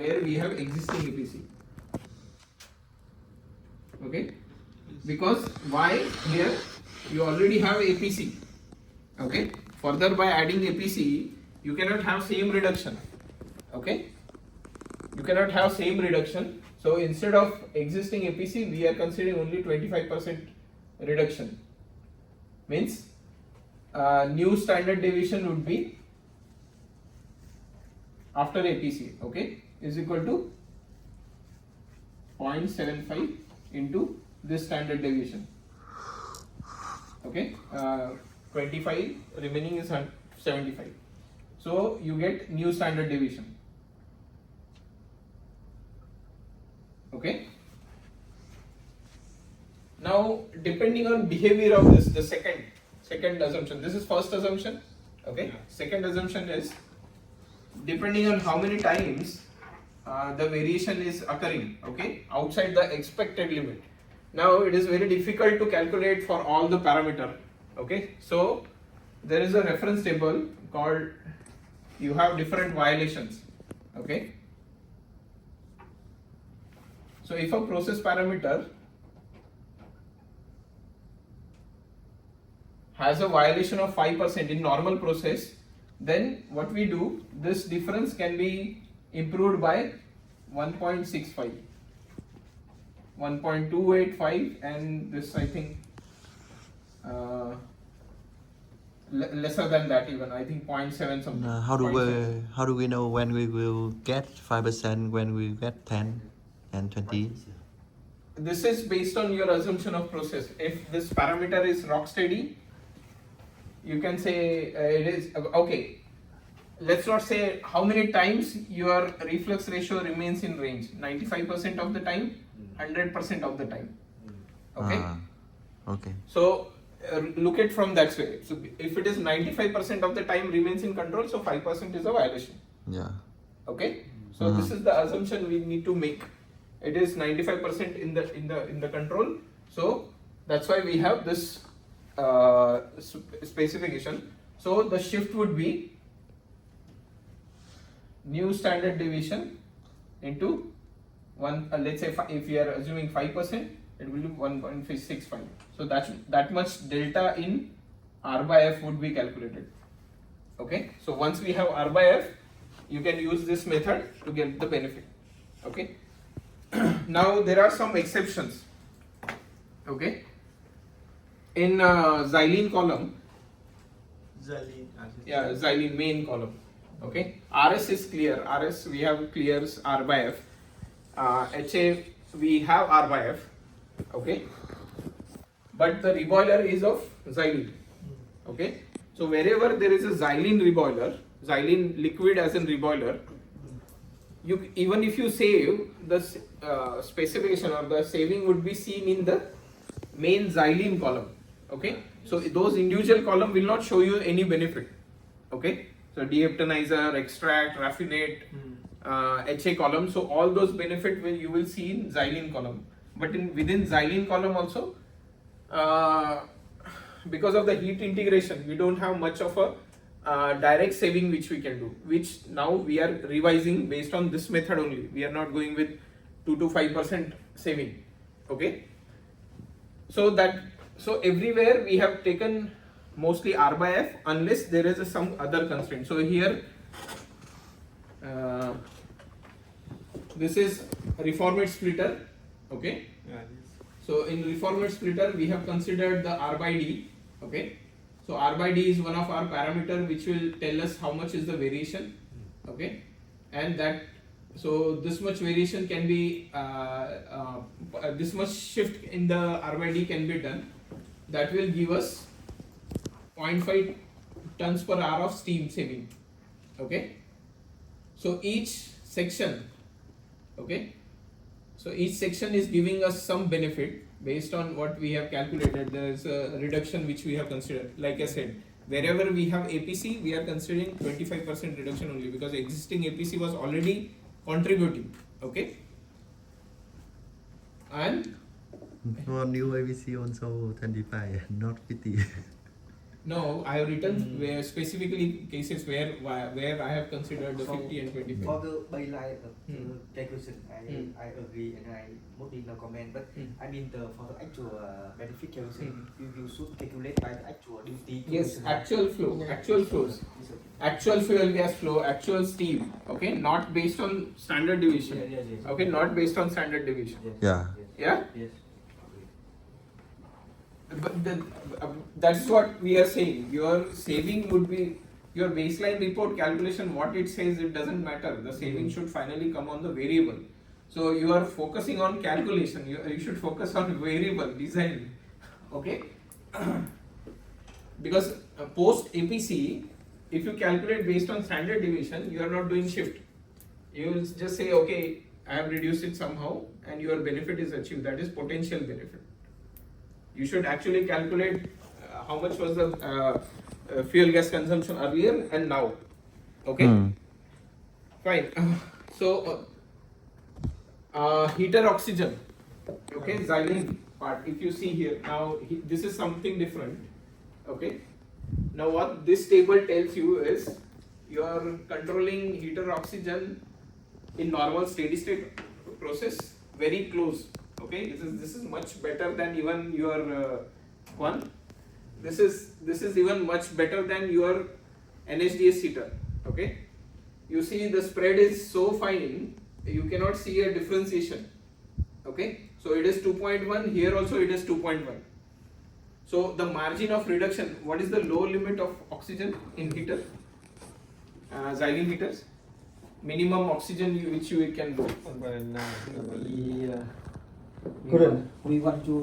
where we have existing APC. Okay, because why? Here you already have APC. Okay, further by adding APC you cannot have same reduction. Okay, you cannot have same reduction, so instead of existing APC we are considering only 25% reduction. Means new standard deviation would be after APC, okay, is equal to 0.75 into this standard deviation. Okay, 25 remaining is 75, so you get new standard deviation. Okay, now depending on behavior of this, the second assumption, this is first assumption. Okay, second assumption is depending on how many times the variation is occurring, okay, outside the expected limit. Now it is very difficult to calculate for all the parameter. Okay, so there is a reference table called, you have different violations. Okay, so if a process parameter has a violation of 5% in normal process, then what we do, this difference can be improved by 1.65, 1.285, and this I think lesser than that even, I think 0.7 something. How do we know when we will get 5%, when we get 10 and 20? This is based on your assumption of process. If this parameter is rock steady, you can say it is okay. Let's not say how many times your reflux ratio remains in range, 95% of the time, 100% of the time. Okay. Okay. So look at from that way. So if it is 95% of the time remains in control, so 5% is a violation. Yeah. Okay. So this is the assumption we need to make. It is 95% in the control. So that's why we have this specification. So the shift would be new standard deviation into one. Let's say if we are assuming 5%, it will be 1.65. So that much delta in R by F would be calculated. Okay. So once we have R by F, you can use this method to get the benefit. Okay. Now there are some exceptions. Okay. In xylene column, xylene main column. Okay. RS is clear. RS we have clears R by F. HA we have R by F. Okay. But the reboiler is of xylene. Okay. So wherever there is a xylene reboiler, xylene liquid as in reboiler, you even if you save, the specification or the saving would be seen in the main xylene column. Okay, so those individual column will not show you any benefit. Okay, so deheptenizer, extract, raffinate, HA column, so all those benefit you will see in xylene column. But within xylene column also, because of the heat integration, we don't have much of a direct saving which we can do, which now we are revising based on this method only. We are not going with 2 to 5% saving. Okay, so everywhere we have taken mostly R by F unless there is some other constraint. So here this is reformate splitter. Okay, so in reformate splitter we have considered the R by D. Okay, so R by D is one of our parameter which will tell us how much is the variation. Okay, and that, so this much variation can be this much shift in the R by D can be done. That will give us 0.5 tons per hour of steam saving. Okay, so each section, okay, so each section is giving us some benefit based on what we have calculated. There is a reduction which we have considered. Like I said, wherever we have APC, we are considering 25% reduction only because existing APC was already contributing. Okay, and for new APC also 25, not 50. No, I have written where specifically cases where I have considered the So 50 and 25. for the baseline of the calculation, Hmm. I agree and I put in no comment. But I mean for the actual benefit calculation, you should calculate by the actual duty. Yes, calculation. actual flow, actual flows, It's okay. actual fuel gas flow, actual steam. Okay, not based on standard deviation. Yes. Okay, not based on standard deviation. Yes. Yeah. Yeah. Yes. But that's what we are saying. Your saving would be your baseline report calculation. What it says, it doesn't matter. The saving should finally come on the variable. So you are focusing on calculation. You should focus on variable design. Okay. Because post APC, if you calculate based on standard deviation, you are not doing shift. You will just say, okay, I have reduced it somehow, and your benefit is achieved. That is potential benefit. You should actually calculate how much was the fuel gas consumption earlier and now. Okay, fine. So heater oxygen. Okay, xylene part. If you see here now, this is something different. Okay. Now what this table tells you is you are controlling heater oxygen in normal steady state process very close. Okay, this is much better than even your one. This is even much better than your NHDS heater. Okay, you see the spread is so fine, you cannot see a differentiation. Okay, so it is 2.1, here also it is 2.1. So the margin of reduction, what is the low limit of oxygen in heater? Xylene heaters, minimum oxygen which you can do. We want to